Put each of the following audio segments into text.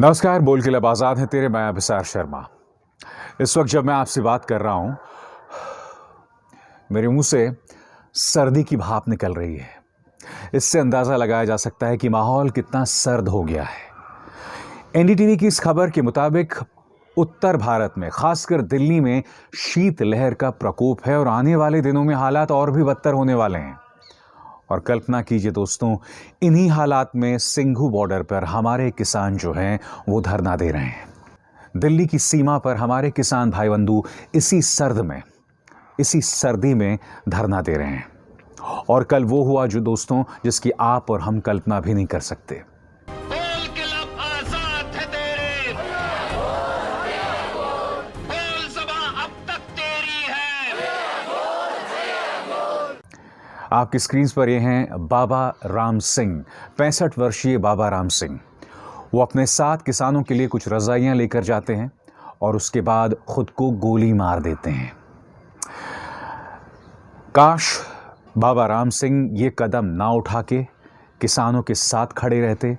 नमस्कार। बोल के लब आज़ाद है तेरे, मैं अभिसार शर्मा। इस वक्त जब मैं आपसे बात कर रहा हूं, मेरे मुंह से सर्दी की भाप निकल रही है। इससे अंदाज़ा लगाया जा सकता है कि माहौल कितना सर्द हो गया है। एनडीटीवी की इस खबर के मुताबिक उत्तर भारत में, खासकर दिल्ली में शीत लहर का प्रकोप है और आने वाले दिनों में हालात और भी बदतर होने वाले हैं। और कल्पना कीजिए दोस्तों, इन्हीं हालात में सिंघू बॉर्डर पर हमारे किसान जो हैं वो धरना दे रहे हैं। दिल्ली की सीमा पर हमारे किसान भाई बंधु इसी सर्दी में धरना दे रहे हैं। और कल वो हुआ जो दोस्तों जिसकी आप और हम कल्पना भी नहीं कर सकते। बोल के लब आजाद है तेरे, बोल ज़बां अब तक तेरी है। आपकी स्क्रीन पर ये हैं बाबा राम सिंह, 65 वर्षीय बाबा राम सिंह। वो अपने साथ किसानों के लिए कुछ रजाइयां लेकर जाते हैं और उसके बाद खुद को गोली मार देते हैं। काश बाबा राम सिंह ये कदम ना उठा के किसानों के साथ खड़े रहते,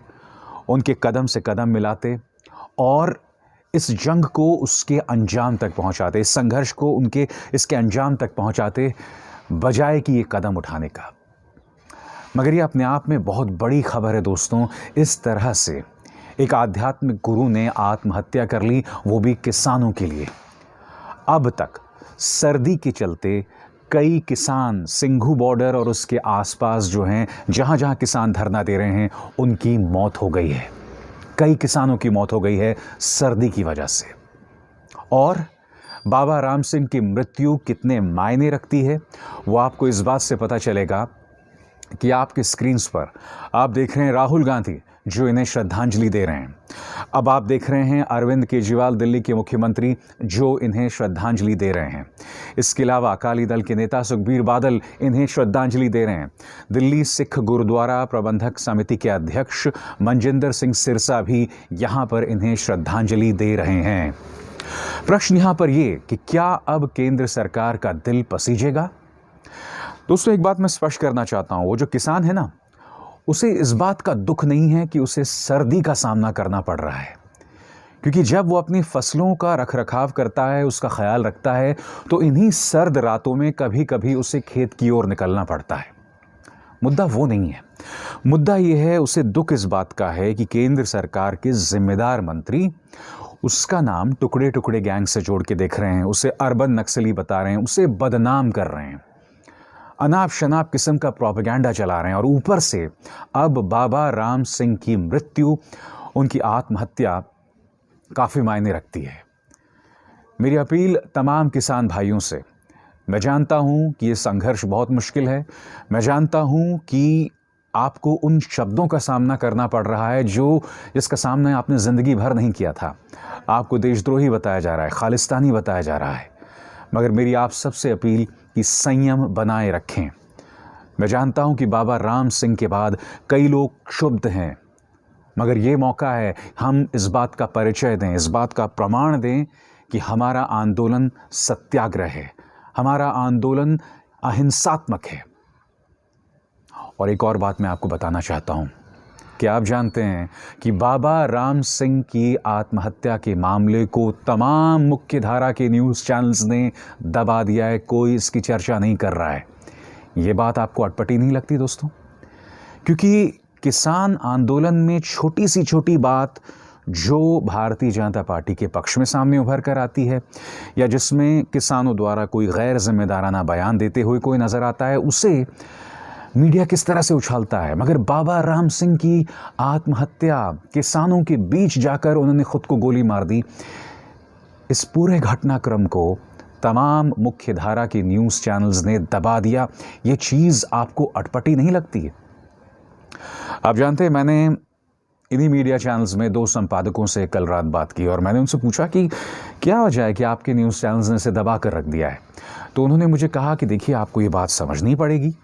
उनके कदम से कदम मिलाते और इस जंग को उसके अंजाम तक पहुंचाते, इस संघर्ष को इसके अंजाम तक पहुंचाते, बजाय कि ये कदम उठाने का। मगर ये अपने आप में बहुत बड़ी खबर है दोस्तों। इस तरह से एक आध्यात्मिक गुरु ने आत्महत्या कर ली, वो भी किसानों के लिए। अब तक सर्दी के चलते कई किसान सिंघू बॉर्डर और उसके आसपास जो हैं, जहां जहां किसान धरना दे रहे हैं, उनकी मौत हो गई है। कई किसानों की मौत हो गई है सर्दी की वजह से। और बाबा राम सिंह की मृत्यु कितने मायने रखती है वो आपको इस बात से पता चलेगा कि आपके स्क्रीन्स पर आप देख रहे हैं राहुल गांधी जो इन्हें श्रद्धांजलि दे रहे हैं। अब आप देख रहे हैं अरविंद केजरीवाल, दिल्ली के मुख्यमंत्री, जो इन्हें श्रद्धांजलि दे रहे हैं। इसके अलावा अकाली दल के नेता सुखबीर बादल इन्हें श्रद्धांजलि दे रहे हैं। दिल्ली सिख गुरुद्वारा प्रबंधक समिति के अध्यक्ष मनजिंदर सिंह सिरसा भी यहां पर इन्हें श्रद्धांजलि दे रहे हैं। प्रश्न यहां पर यह कि क्या अब केंद्र सरकार का दिल पसीजेगा? दोस्तों, एक बात मैं स्पष्ट करना चाहता हूं, वो जो किसान है ना, उसे इस बात का दुख नहीं है कि उसे सर्दी का सामना करना पड़ रहा है, क्योंकि जब वो अपनी फसलों का रखरखाव करता है, उसका ख्याल रखता है, तो इन्हीं सर्द रातों में कभी कभी उसे खेत की ओर निकलना पड़ता है। मुद्दा वो नहीं है। मुद्दा ये है, उसे दुख इस बात का है कि केंद्र सरकार के जिम्मेदार मंत्री उसका नाम टुकड़े टुकड़े गैंग से जोड़ के देख रहे हैं, उसे अर्बन नक्सली बता रहे हैं, उसे बदनाम कर रहे हैं, अनाप शनाप किस्म का प्रोपेगेंडा चला रहे हैं। और ऊपर से अब बाबा राम सिंह की मृत्यु, उनकी आत्महत्या काफ़ी मायने रखती है। मेरी अपील तमाम किसान भाइयों से, मैं जानता हूं कि ये संघर्ष बहुत मुश्किल है, मैं जानता हूं कि आपको उन शब्दों का सामना करना पड़ रहा है जिसका सामना आपने ज़िंदगी भर नहीं किया था। आपको देशद्रोही बताया जा रहा है, खालिस्तानी बताया जा रहा है। मगर मेरी आप सबसे अपील कि संयम बनाए रखें। मैं जानता हूं कि बाबा राम सिंह के बाद कई लोग क्षुब्ध हैं, मगर ये मौका है हम इस बात का परिचय दें, इस बात का प्रमाण दें कि हमारा आंदोलन सत्याग्रह है, हमारा आंदोलन अहिंसात्मक है। और एक और बात मैं आपको बताना चाहता हूं कि आप जानते हैं कि बाबा राम सिंह की आत्महत्या के मामले को तमाम मुख्य धारा के न्यूज़ चैनल्स ने दबा दिया है। कोई इसकी चर्चा नहीं कर रहा है। ये बात आपको अटपटी नहीं लगती दोस्तों? क्योंकि किसान आंदोलन में छोटी सी छोटी बात जो भारतीय जनता पार्टी के पक्ष में सामने उभर कर आती है, या जिसमें किसानों द्वारा कोई गैर जिम्मेदाराना बयान देते हुए कोई नज़र आता है, उसे मीडिया किस तरह से उछालता है। मगर बाबा राम सिंह की आत्महत्या, किसानों के बीच जाकर उन्होंने खुद को गोली मार दी, इस पूरे घटनाक्रम को तमाम मुख्य धारा के न्यूज़ चैनल्स ने दबा दिया। ये चीज़ आपको अटपटी नहीं लगती है? आप जानते हैं, मैंने इन्हीं मीडिया चैनल्स में 2 संपादकों से कल रात बात की और मैंने उनसे पूछा कि क्या वजह है कि आपके न्यूज़ चैनल्स ने इसे दबा कर रख दिया है। तो उन्होंने मुझे कहा कि देखिए, आपको ये बात समझनी पड़ेगी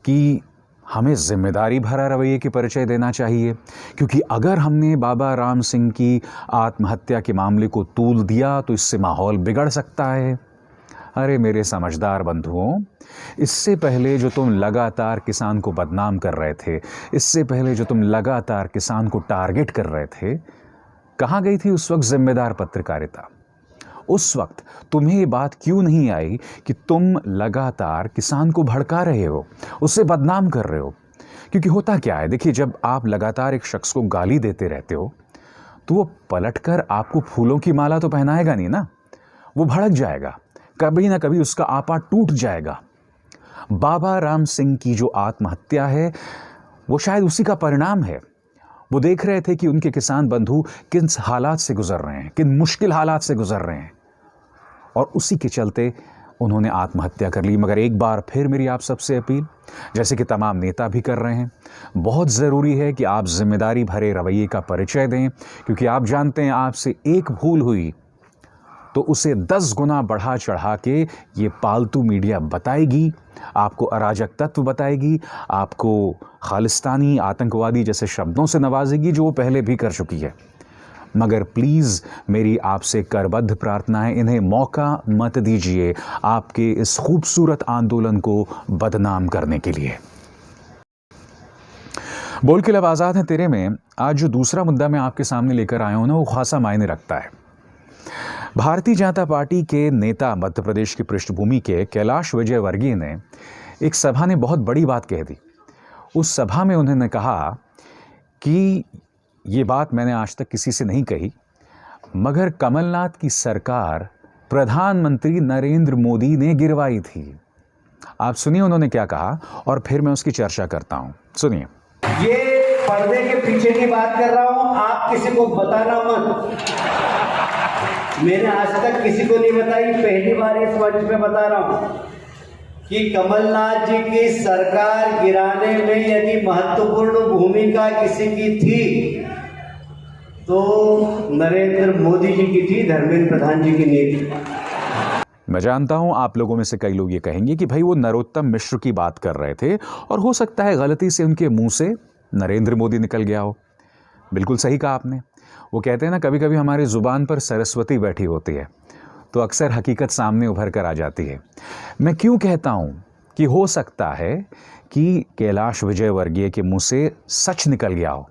कि हमें जिम्मेदारी भरा रवैये के परिचय देना चाहिए, क्योंकि अगर हमने बाबा राम सिंह की आत्महत्या के मामले को तूल दिया तो इससे माहौल बिगड़ सकता है। अरे मेरे समझदार बंधुओं, इससे पहले जो तुम लगातार किसान को बदनाम कर रहे थे, इससे पहले जो तुम लगातार किसान को टारगेट कर रहे थे, कहाँ गई थी उस वक्त जिम्मेदार पत्रकारिता? उस वक्त तुम्हें ये बात क्यों नहीं आई कि तुम लगातार किसान को भड़का रहे हो, उसे बदनाम कर रहे हो? क्योंकि होता क्या है, देखिए, जब आप लगातार एक शख्स को गाली देते रहते हो तो वो पलटकर आपको फूलों की माला तो पहनाएगा नहीं ना, वो भड़क जाएगा, कभी ना कभी उसका आपा टूट जाएगा। बाबा राम सिंह की जो आत्महत्या है वो शायद उसी का परिणाम है। वो देख रहे थे कि उनके किसान बंधु किन हालात से गुजर रहे हैं, किन मुश्किल हालात से गुजर रहे हैं, और उसी के चलते उन्होंने आत्महत्या कर ली। मगर एक बार फिर मेरी आप सबसे अपील, जैसे कि तमाम नेता भी कर रहे हैं, बहुत ज़रूरी है कि आप जिम्मेदारी भरे रवैये का परिचय दें, क्योंकि आप जानते हैं आपसे एक भूल हुई तो उसे 10 गुना बढ़ा चढ़ा के ये पालतू मीडिया बताएगी, आपको अराजक तत्व बताएगी, आपको खालिस्तानी, आतंकवादी जैसे शब्दों से नवाजेगी, जो वो पहले भी कर चुकी है। मगर प्लीज़ मेरी आपसे करबद्ध प्रार्थना है, इन्हें मौका मत दीजिए आपके इस खूबसूरत आंदोलन को बदनाम करने के लिए। बोल के लब आज़ाद है तेरे में आज जो दूसरा मुद्दा मैं आपके सामने लेकर आया हूं ना, वो खासा मायने रखता है। भारतीय जनता पार्टी के नेता, मध्य प्रदेश की पृष्ठभूमि के कैलाश विजयवर्गीय ने एक सभा में बहुत बड़ी बात कह दी। उस सभा में उन्होंने कहा कि ये बात मैंने आज तक किसी से नहीं कही, मगर कमलनाथ की सरकार प्रधानमंत्री नरेंद्र मोदी ने गिरवाई थी। आप सुनिए उन्होंने क्या कहा और फिर मैं उसकी चर्चा करता हूं। सुनिए। ये पर्दे के पीछे की बात कर रहा हूं, आप किसी को बताना मत। मैंने आज तक किसी को नहीं बताई, पहली बार इस मंच पे बता रहा हूं कि कमलनाथ जी की सरकार गिराने में यदि महत्वपूर्ण भूमिका किसी की थी तो नरेंद्र मोदी जी की थी, धर्मेंद्र प्रधान जी की नहीं थी। मैं जानता हूं आप लोगों में से कई लोग ये कहेंगे कि भाई वो नरोत्तम मिश्र की बात कर रहे थे और हो सकता है गलती से उनके मुंह से नरेंद्र मोदी निकल गया हो। बिल्कुल सही कहा आपने। वो कहते हैं ना, कभी कभी हमारी जुबान पर सरस्वती बैठी होती है तो अक्सर हकीकत सामने उभर कर आ जाती है। मैं क्यों कहता हूं कि हो सकता है कि कैलाश विजयवर्गीय के मुंह से सच निकल गया हो,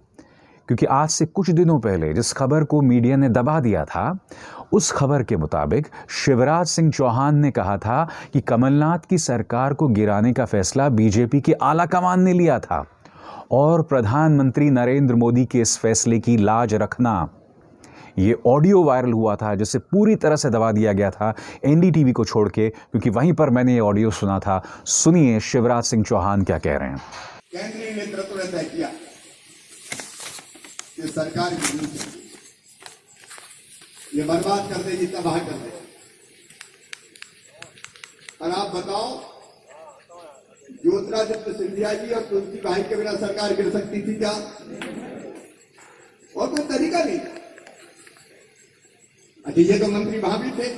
क्योंकि आज से कुछ दिनों पहले जिस खबर को मीडिया ने दबा दिया था, उस खबर के मुताबिक शिवराज सिंह चौहान ने कहा था कि कमलनाथ की सरकार को गिराने का फैसला बीजेपी के आला कमान ने लिया था और प्रधानमंत्री नरेंद्र मोदी के इस फैसले की लाज रखना। ये ऑडियो वायरल हुआ था जिसे पूरी तरह से दबा दिया गया था एनडीटीवी को छोड़ के, क्योंकि वहीं पर मैंने ये ऑडियो सुना था। सुनिए शिवराज सिंह चौहान क्या कह रहे हैं। केंद्रीय नेतृत्व ने तय किया कि सरकार ये बर्बाद कर देगी, तबाह कर देगी। और आप बताओ, ज्योतिरादित्य सिंधिया जी और तुलसी भाई के बिना सरकार गिर सकती थी क्या? और कोई तरीका नहीं। अच्छा, ये तो मंत्री वहां भी थे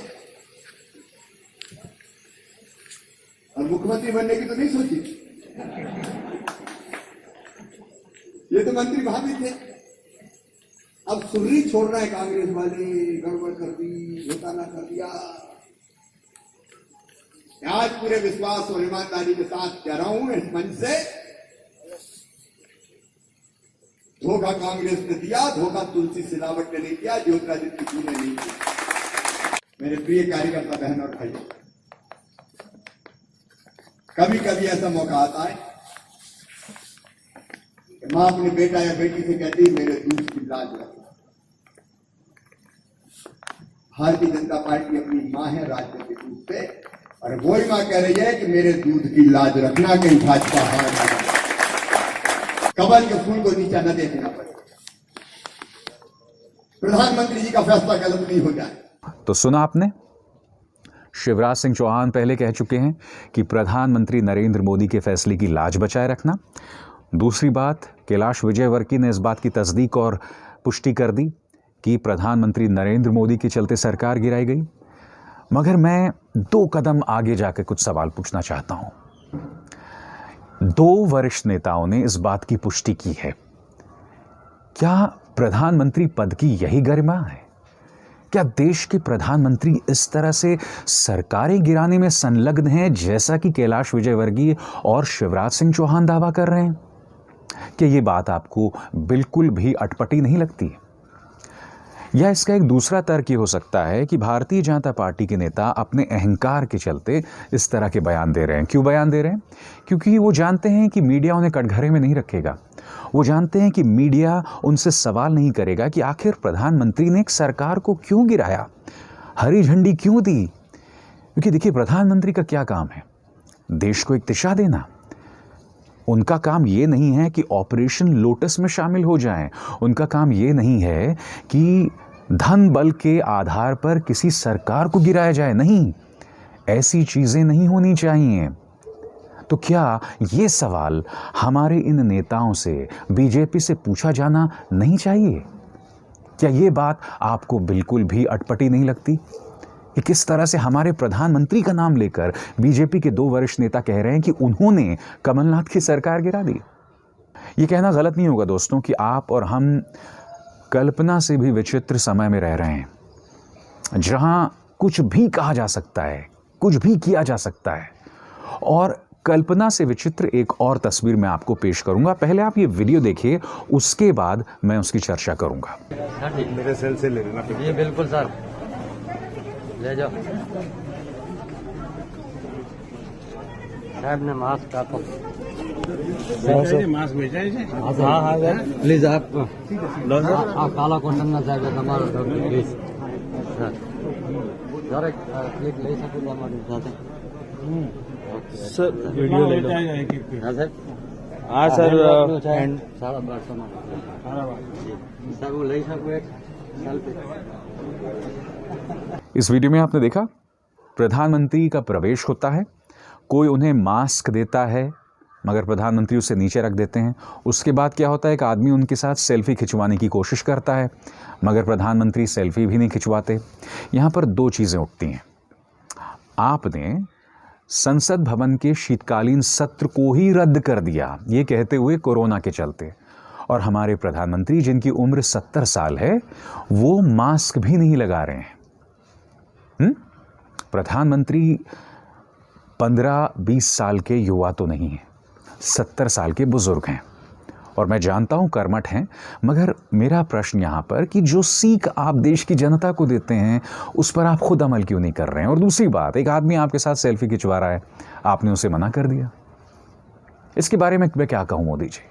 और मुख्यमंत्री बनने की तो नहीं सोची। ये तो मंत्री वहां भी थे। अब सुर्री छोड़ना है कांग्रेस वाले, गड़बड़ कर दी, घोटाला कर दिया। आज पूरे विश्वास और ईमानदारी के साथ कह रहा हूं इस मंच से, धोखा कांग्रेस ने दिया, धोखा तुलसी सिलावट ने नहीं किया, ज्योतिरादित्य सिंधिया ने नहीं किया। मेरे प्रिय कार्यकर्ता बहन और भाइयों, कभी कभी ऐसा मौका आता है कि मां अपने बेटा या बेटी से कहती है मेरे दूध की लाज रखना। भारतीय जनता पार्टी अपनी मां है राज्य के दूध पे, और वही मां कह रही है कि मेरे दूध की लाज रखना, कहीं भाजपा हार ना जाए, कमल के फूल को नीचा न देखना पड़े, प्रधानमंत्री जी का फैसला गलत नहीं हो जाए। तो सुना आपने, शिवराज सिंह चौहान पहले कह चुके हैं कि प्रधानमंत्री नरेंद्र मोदी के फैसले की लाज बचाए रखना। दूसरी बात, कैलाश विजयवर्गीय ने इस बात की तस्दीक और पुष्टि कर दी कि प्रधानमंत्री नरेंद्र मोदी के चलते सरकार गिराई गई। मगर मैं 2 कदम आगे जाकर कुछ सवाल पूछना चाहता हूं। 2 वरिष्ठ नेताओं ने इस बात की पुष्टि की है। क्या प्रधानमंत्री पद की यही गरिमा है? क्या देश के प्रधानमंत्री इस तरह से सरकारें गिराने में संलग्न हैं जैसा कि कैलाश विजयवर्गीय और शिवराज सिंह चौहान दावा कर रहे हैं? क्या ये बात आपको बिल्कुल भी अटपटी नहीं लगती? या इसका एक दूसरा तर्क ये हो सकता है कि भारतीय जनता पार्टी के नेता अपने अहंकार के चलते इस तरह के बयान दे रहे हैं। क्यों बयान दे रहे हैं? क्योंकि वो जानते हैं कि मीडिया उन्हें कटघरे में नहीं रखेगा। वो जानते हैं कि मीडिया उनसे सवाल नहीं करेगा कि आखिर प्रधानमंत्री ने एक सरकार को क्यों गिराया, हरी झंडी क्यों दी। क्योंकि देखिए, प्रधानमंत्री का क्या काम है? देश को एक दिशा देना। उनका काम ये नहीं है कि ऑपरेशन लोटस में शामिल हो जाएं। उनका काम ये नहीं है कि धन बल के आधार पर किसी सरकार को गिराया जाए। नहीं, ऐसी चीजें नहीं होनी चाहिए। तो क्या ये सवाल हमारे इन नेताओं से, बीजेपी से पूछा जाना नहीं चाहिए? क्या ये बात आपको बिल्कुल भी अटपटी नहीं लगती कि किस तरह से हमारे प्रधानमंत्री का नाम लेकर बीजेपी के 2 वरिष्ठ नेता कह रहे हैं कि उन्होंने कमलनाथ की सरकार गिरा दी? ये कहना गलत नहीं होगा दोस्तों कि आप और हम कल्पना से भी विचित्र समय में रह रहे हैं, जहां कुछ भी कहा जा सकता है, कुछ भी किया जा सकता है। और कल्पना से विचित्र एक और तस्वीर मैं आपको पेश करूंगा। पहले आप ये वीडियो देखिए, उसके बाद मैं उसकी चर्चा करूंगा। मेरे सेल से ले लेना। जी बिल्कुल सर, ले जाओ। साहब ने मास्क का तो मास्क भेजा है। हाँ हाँ प्लीज आप काला कोटन ना साहब તમારો પ્લીઝ સર એક ક્લિક લઈ શકું તમારી સાથે? सर वीडियो ले लो। हाँ सर, हाँ सर। 1250 में सर वो લઈ શકું એક સેલ્ફી? इस वीडियो में आपने देखा, प्रधानमंत्री का प्रवेश होता है, कोई उन्हें मास्क देता है मगर प्रधानमंत्री उसे नीचे रख देते हैं। उसके बाद क्या होता है, एक आदमी उनके साथ सेल्फी खिंचवाने की कोशिश करता है मगर प्रधानमंत्री सेल्फी भी नहीं खिंचवाते। यहाँ पर 2 चीज़ें उठती हैं। आपने संसद भवन के शीतकालीन सत्र को ही रद्द कर दिया, ये कहते हुए कोरोना के चलते, और हमारे प्रधानमंत्री जिनकी उम्र 70 साल है वो मास्क भी नहीं लगा रहे हैं। प्रधानमंत्री 15-20 साल के युवा तो नहीं है, 70 साल के बुजुर्ग हैं। और मैं जानता हूं कर्मठ हैं, मगर मेरा प्रश्न यहां पर कि जो सीख आप देश की जनता को देते हैं उस पर आप खुद अमल क्यों नहीं कर रहे हैं? और दूसरी बात, एक आदमी आपके साथ सेल्फी खिंचवा रहा है, आपने उसे मना कर दिया। इसके बारे में मैं क्या कहूं मोदी जी?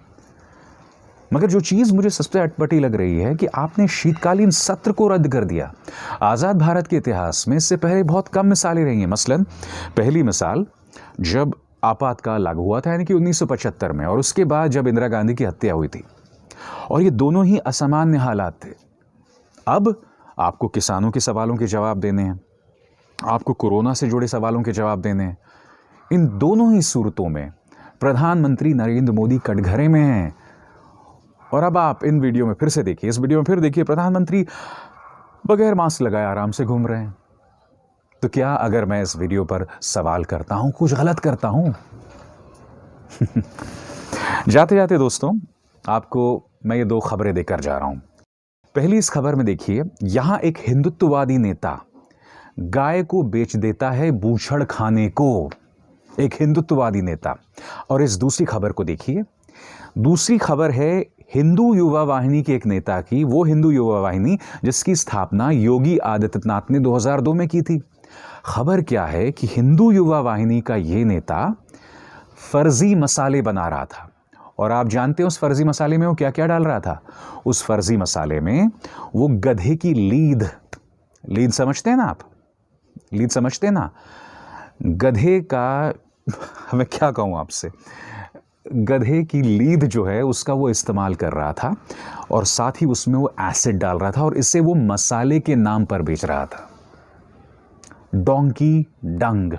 मगर जो चीज मुझे सबसे अटपटी लग रही है कि आपने शीतकालीन सत्र को रद्द कर दिया। आजाद भारत के इतिहास में इससे पहले बहुत कम मिसालें रही हैं। मसलन पहली मिसाल जब आपातकाल लागू हुआ था, यानी कि 1975 में, और उसके बाद जब इंदिरा गांधी की हत्या हुई थी, और ये दोनों ही असामान्य हालात थे। अब आपको किसानों के सवालों के जवाब देने हैं, आपको कोरोना से जुड़े सवालों के जवाब देने हैं। इन दोनों ही सूरतों में प्रधानमंत्री नरेंद्र मोदी कटघरे में हैं। और अब आप इन वीडियो में फिर से देखिए, इस वीडियो में फिर देखिए, प्रधानमंत्री बगैर मास्क लगाए आराम से घूम रहे हैं। तो क्या अगर मैं इस वीडियो पर सवाल करता हूं, कुछ गलत करता हूं? जाते जाते दोस्तों, आपको मैं ये 2 खबरें देकर जा रहा हूं। पहली इस खबर में देखिए, यहां एक हिंदुत्ववादी नेता गाय को बेच देता है बूछड़ खाने को, एक हिंदुत्ववादी नेता। और इस दूसरी खबर को देखिए, दूसरी खबर है हिंदू युवा वाहिनी के एक नेता की, वो हिंदू युवा वाहिनी जिसकी स्थापना योगी आदित्यनाथ ने 2002 में की थी। खबर क्या है कि हिंदू युवा वाहिनी का ये नेता फर्जी मसाले बना रहा था। और आप जानते हैं उस फर्जी मसाले में वो क्या क्या डाल रहा था? उस फर्जी मसाले में वो गधे की लीद समझते हैं ना आप? लीद समझते हैं ना? गधे का मैं क्या कहूँ आपसे, गधे की लीद जो है उसका वो इस्तेमाल कर रहा था, और साथ ही उसमें वो एसिड डाल रहा था, और इसे वो मसाले के नाम पर बेच रहा था। डोंकी डंग।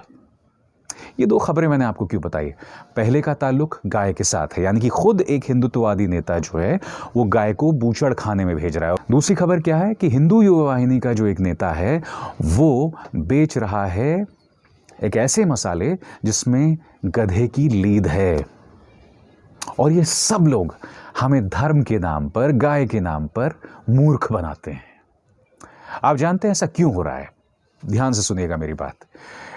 ये 2 खबरें मैंने आपको क्यों बताई? पहले का ताल्लुक गाय के साथ है, यानी कि खुद एक हिंदुत्ववादी नेता जो है वो गाय को बूचड़ खाने में भेज रहा है। दूसरी खबर क्या है कि हिंदू युवा वाहिनी का जो एक नेता है वो बेच रहा है एक ऐसे मसाले जिसमें गधे की लीद है। और ये सब लोग हमें धर्म के नाम पर, गाय के नाम पर मूर्ख बनाते हैं। आप जानते हैं ऐसा क्यों हो रहा है? ध्यान से सुनिएगा मेरी बात।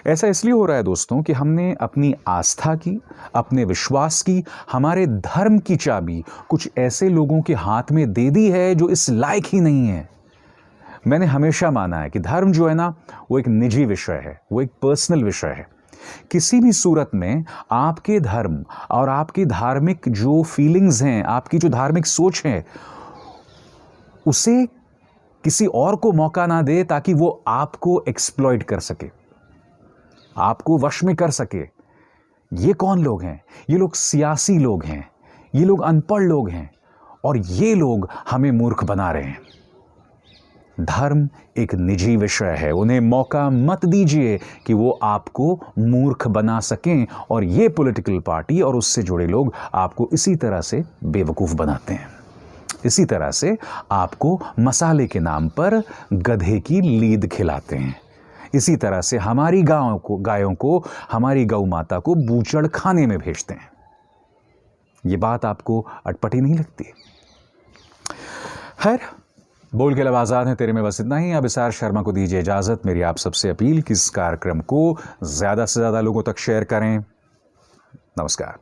ऐसा इसलिए हो रहा है दोस्तों कि हमने अपनी आस्था की, अपने विश्वास की, हमारे धर्म की चाबी कुछ ऐसे लोगों के हाथ में दे दी है जो इस लायक ही नहीं है। मैंने हमेशा माना है कि धर्म जो है ना, वो एक निजी विषय है, वो एक पर्सनल विषय है। किसी भी सूरत में आपके धर्म और आपकी धार्मिक जो फीलिंग्स हैं, आपकी जो धार्मिक सोच है, उसे किसी और को मौका ना दे ताकि वो आपको एक्सप्लॉइट कर सके, आपको वश में कर सके। ये कौन लोग हैं? ये लोग सियासी लोग हैं, ये लोग अनपढ़ लोग हैं, और ये लोग हमें मूर्ख बना रहे हैं। धर्म एक निजी विषय है, उन्हें मौका मत दीजिए कि वो आपको मूर्ख बना सकें, और ये पॉलिटिकल पार्टी और उससे जुड़े लोग आपको इसी तरह से बेवकूफ़ बनाते हैं। इसी तरह से आपको मसाले के नाम पर गधे की लीद खिलाते हैं। इसी तरह से हमारी गायों को हमारी गौ माता को बूचड़ खाने में भेजते हैं। ये बात आपको अटपटी नहीं लगती? खैर, बोल के लब आज़ाद हैं तेरे में बस इतना ही। अब इसार शर्मा को दीजिए इजाज़त। मेरी आप सबसे अपील कि इस कार्यक्रम को ज़्यादा से ज़्यादा लोगों तक शेयर करें। नमस्कार।